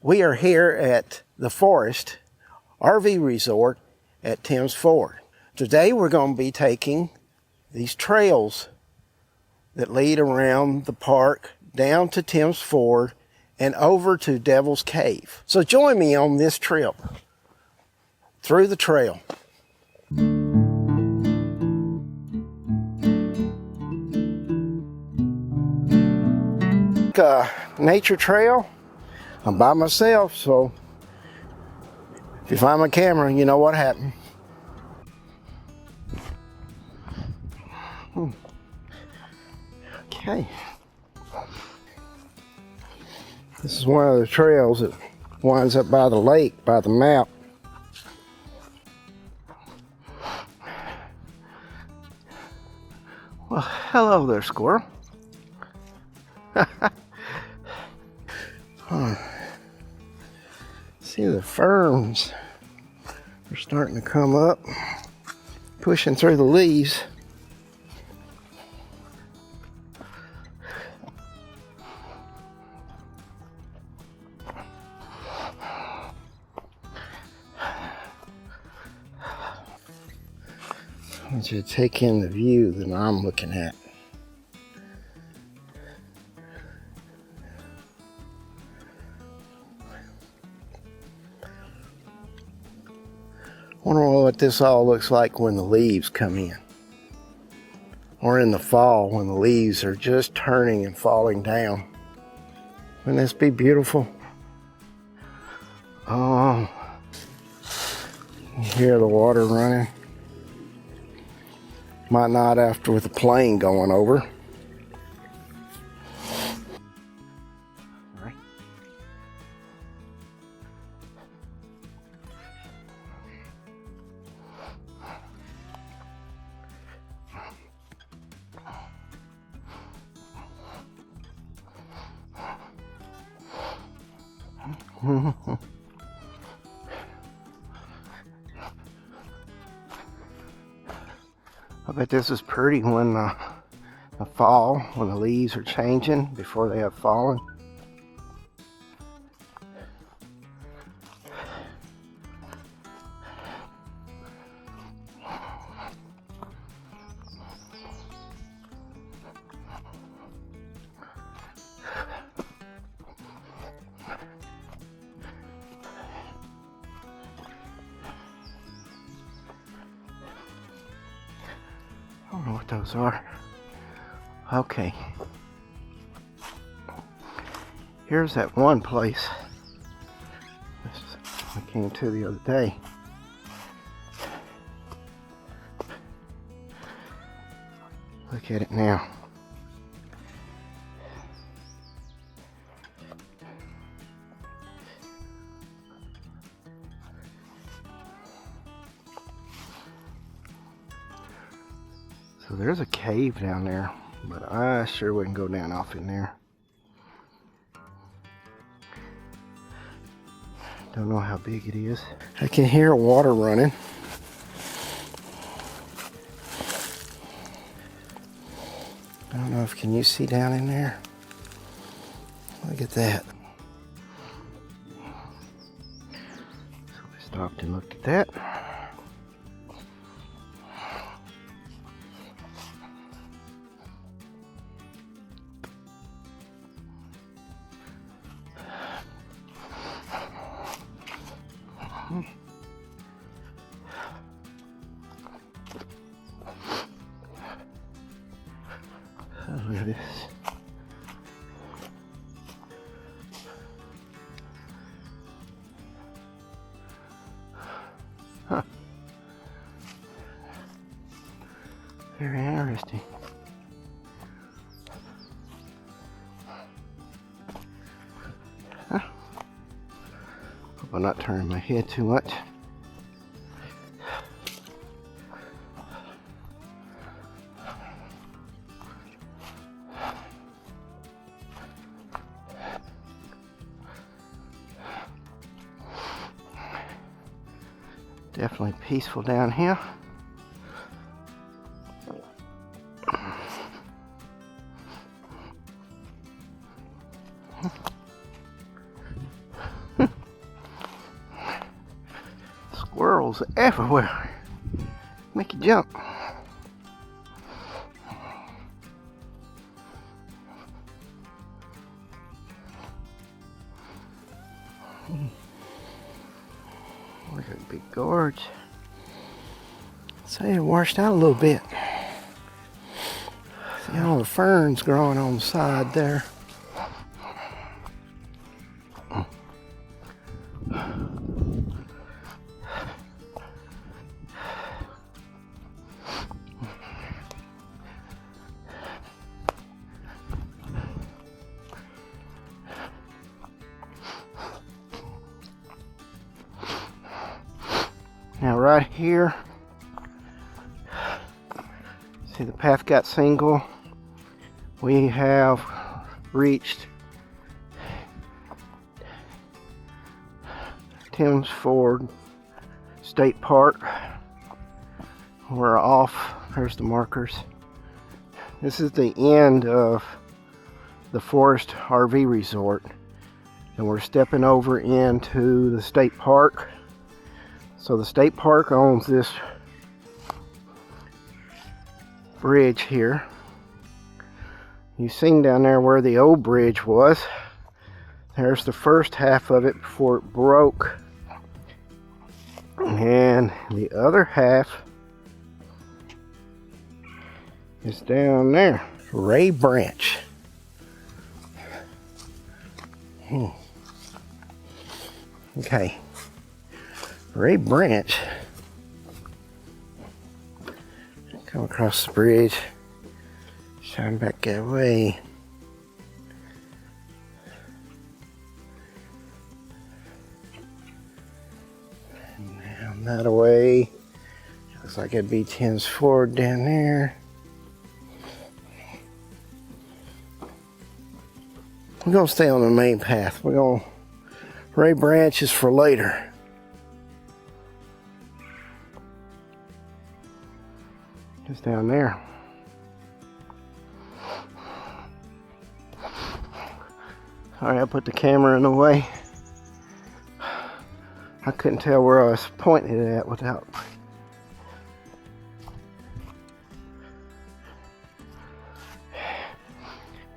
We are here at the Forest RV Resort at Tim's Ford. Today we're going to be taking these trails that lead around the park down to Tim's Ford and over to Devil's Cave. So join me on this trip through the trail. Nature trail. I'm by myself, so if you find my camera, you know what happened. Okay. This is one of the trails that winds up by the lake, by the map. Well, hello there, squirrel. See, the ferns are starting to come up, pushing through the leaves. I want you to take in the view that I'm looking at. I wonder what this all looks like when the leaves come in. Or in the fall when the leaves are just turning and falling down. Wouldn't this be beautiful? Oh, you hear the water running. Might not after with a plane going over. I bet this is pretty when the fall, when the leaves are changing before they have fallen. I don't know what those are. Okay. Here's that one place I came to the other day. Look at it now. So there's a cave down there, but I sure wouldn't go down off in there. Don't know how big it is. I can hear water running. I don't know if can you see down in there? Look at that. So we stopped and looked at that. Look at this. Huh. Very interesting. Huh. Hope I'm not turning my head too much. Definitely peaceful down here. Squirrels everywhere. Make you jump. Look at the big gorge. Say it washed out a little bit. See all the ferns growing on the side there. Now right here, see the path got single. We have reached Tim's Ford State Park. We're off, there's the markers. This is the end of the Forest RV Resort. And we're stepping over into the state park. So the state park owns this bridge here. You've seen down there where the old bridge was. There's the first half of it before it broke. And the other half is down there. Ray Branch. Okay. Ray Branch. Come across the bridge. Shine back that way. And down that way. Looks like it'd be Tim's Ford down there. We're gonna stay on the main path. Ray Branch is for later. Just down there. Sorry, I put the camera in the way. I couldn't tell where I was pointing it at without.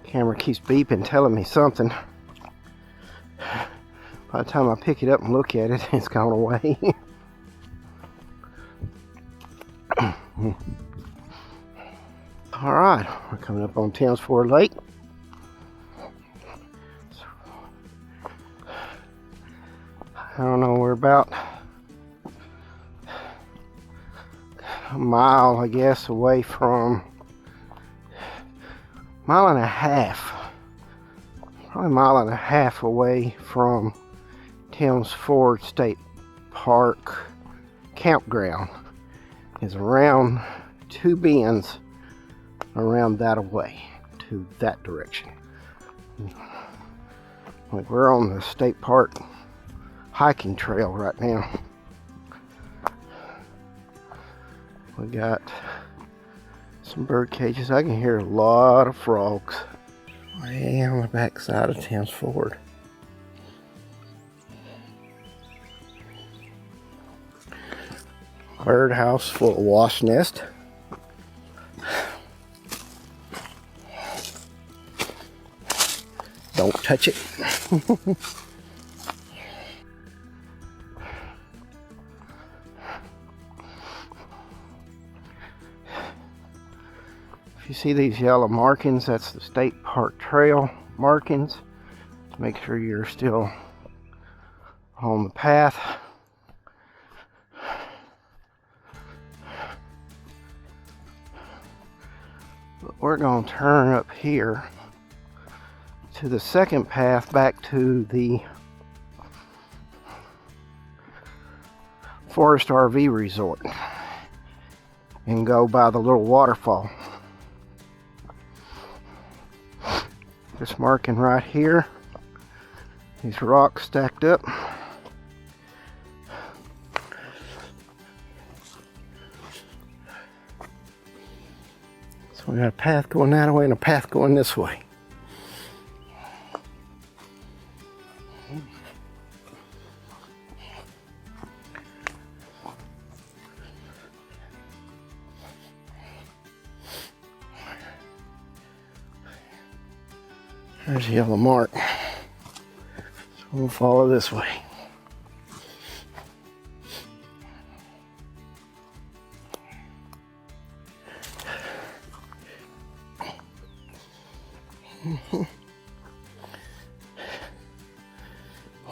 Camera keeps beeping, telling me something. By the time I pick it up and look at it, it's gone away. Alright, we're coming up on Tim's Ford Lake. I don't know, we're about a mile, I guess, away from, mile and a half, probably a mile and a half away from Tim's Ford State Park campground. Is around two bends around that away to that direction. Like we're on the state park hiking trail right now. We got some bird cages. I can hear a lot of frogs way on the back side of Tim's Ford. Birdhouse full of wasp nest. Don't touch it. If you see these yellow markings, that's the state park trail markings to make sure you're still on the path. But we're going to turn up here to the second path back to the Forest RV Resort and go by the Little Waterfall. This marking right here, these rocks stacked up. So we got a path going that way and a path going this way. There's the yellow mark. So we'll follow this way.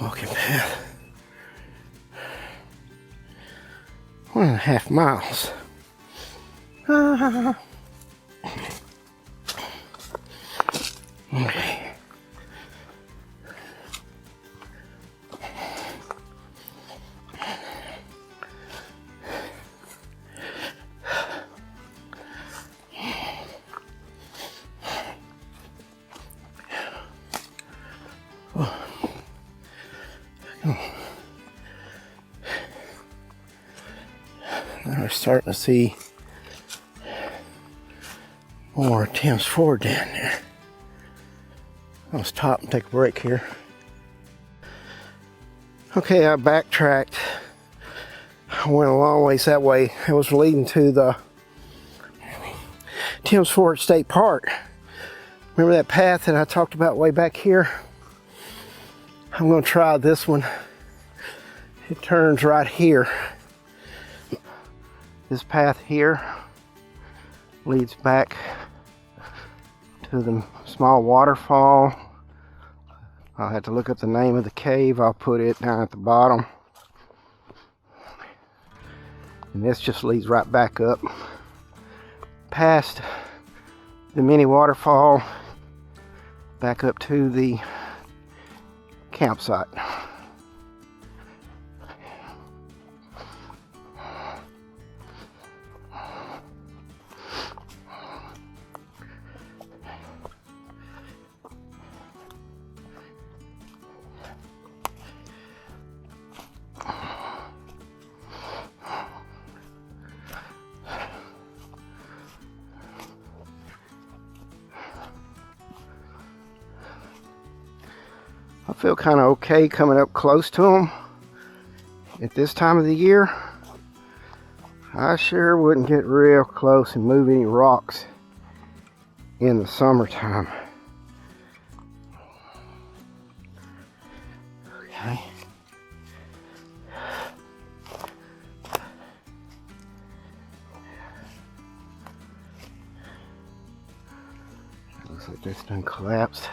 Walking path. 1.5 miles. Okay. Now we're starting to see more Thames Ford down there. I'll stop and take a break here. Okay, I backtracked. I went a long ways that way. It was leading to the Thames Ford State Park. Remember that path that I talked about way back here? I'm going to try this one. It turns right here. This path here leads back to the small waterfall. I'll have to look up the name of the cave. I'll put it down at the bottom. And this just leads right back up past the mini waterfall back up to the campsite. I feel kind of okay coming up close to them at this time of the year. I sure wouldn't get real close and move any rocks in the summertime. Okay. Looks like this done collapsed.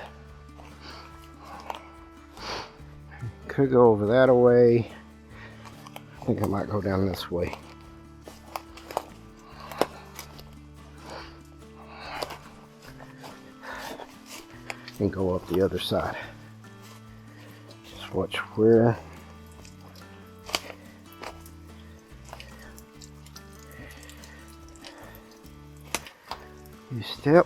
Could go over that way. I think I might go down this way. And go up the other side. Just watch where you step.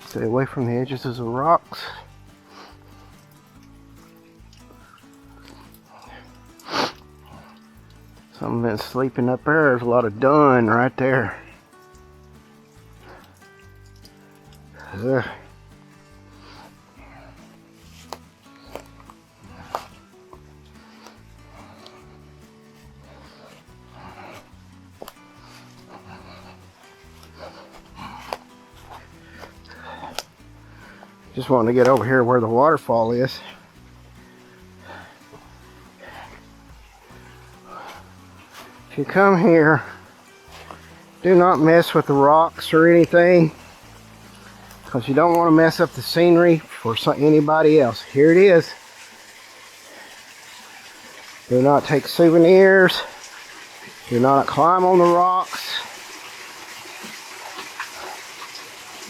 Stay away from the edges of the rocks. Some been sleeping up there. There's a lot of dun right there. Ugh. Just wanting to get over here where the waterfall is. If you come here, do not mess with the rocks or anything, because you don't want to mess up the scenery for anybody else. Here it is. Do not take souvenirs. Do not climb on the rocks.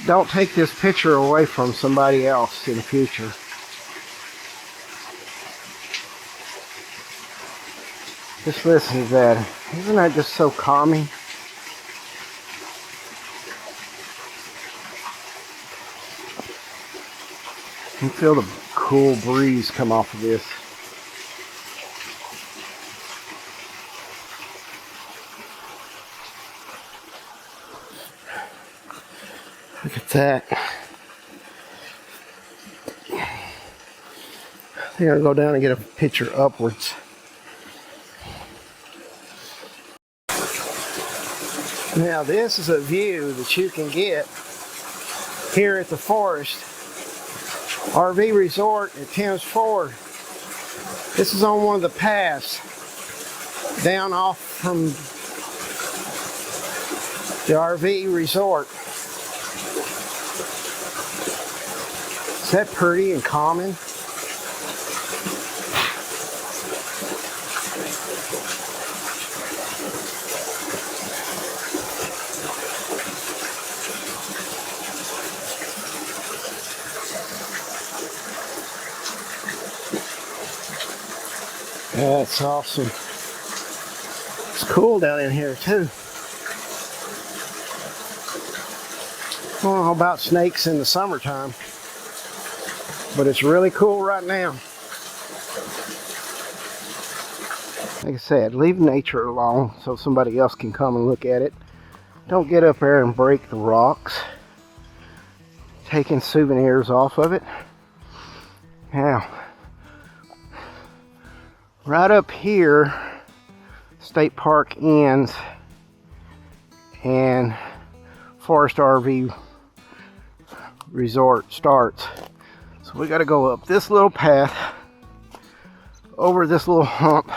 Don't take this picture away from somebody else in the future. Just listen to that. Isn't that just so calming? You can feel the cool breeze come off of this. Look at that. I think I'll go down and get a picture upwards. Now this is a view that you can get here at the forest RV resort at Thames Ford. This is on one of the paths down off from the RV resort. Is that pretty and common? That's awesome. It's cool down in here too. I don't know about snakes in the summertime, but it's really cool right now. Like I said, leave nature alone so somebody else can come and look at it. Don't get up there and break the rocks. Taking souvenirs off of it. Now, right up here, State Park ends and Forest RV Resort starts. So we got to go up this little path, over this little hump,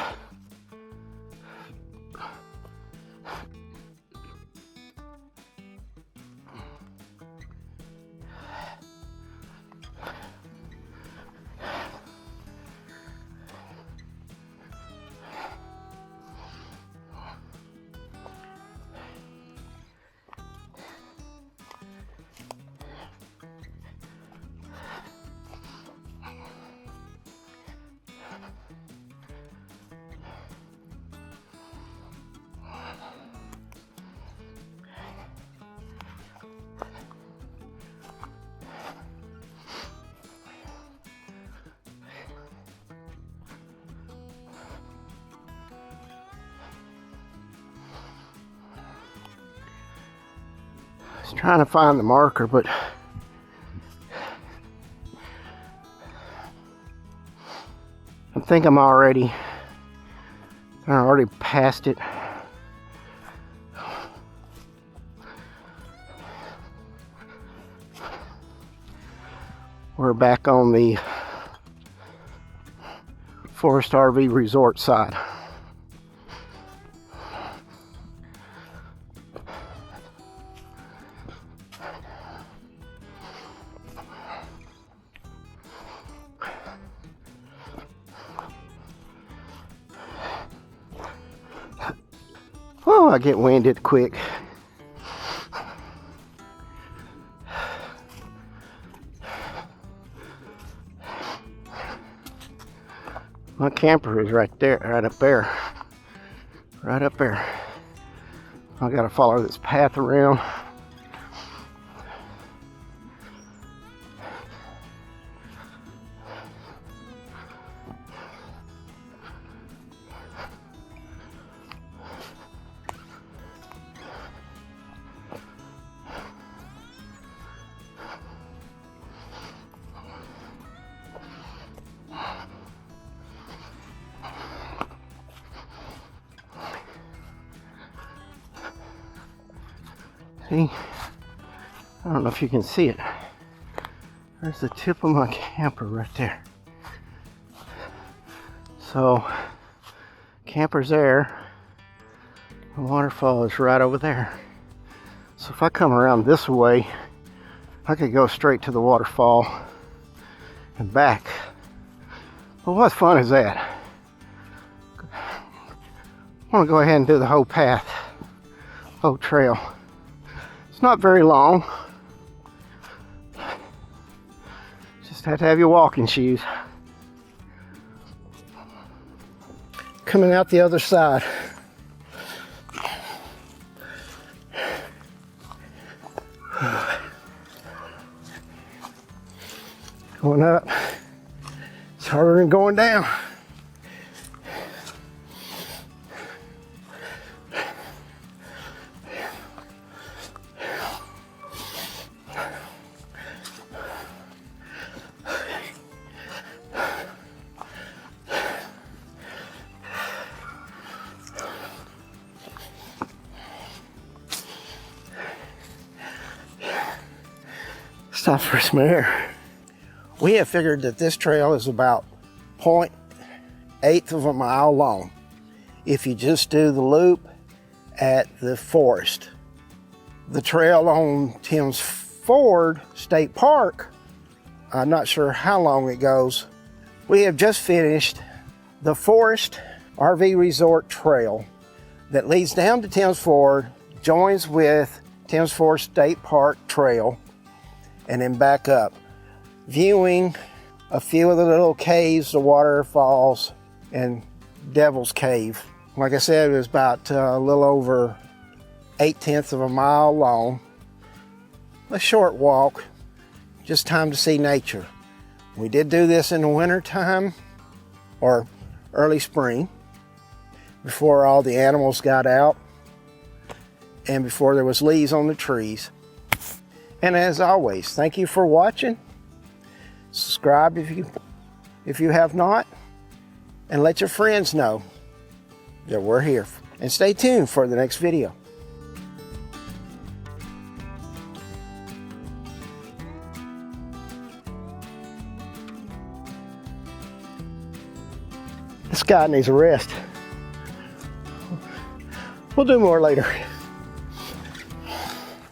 I was trying to find the marker, but I think I'm already past it. We're back on the Forest RV Resort side. Oh, I get winded quick. My camper is right there, right up there. Right up there. I gotta follow this path around. See, I don't know if you can see it. There's the tip of my camper right there. So, camper's there. The waterfall is right over there. So if I come around this way, I could go straight to the waterfall and back. Well, what fun is that? I want to go ahead and do the whole path, whole trail. It's not very long. Just have to have your walking shoes. Coming out the other side. Going up. It's harder than going down. Stop for some air. We have figured that this trail is about 0.8 of a mile long if you just do the loop at the forest. The trail on Tim's Ford State Park, I'm not sure how long it goes. We have just finished the Forest RV Resort Trail that leads down to Tim's Ford, joins with Tim's Ford State Park Trail, and then back up, viewing a few of the little caves, the waterfalls, and Devil's Cave. Like I said, it was about a little over 0.8 of a mile long. A short walk, just time to see nature. We did do this in the winter time or early spring, before all the animals got out and before there was leaves on the trees. And as always, thank you for watching. Subscribe if you have not, and let your friends know that we're here. And stay tuned for the next video. This guy needs a rest. We'll do more later.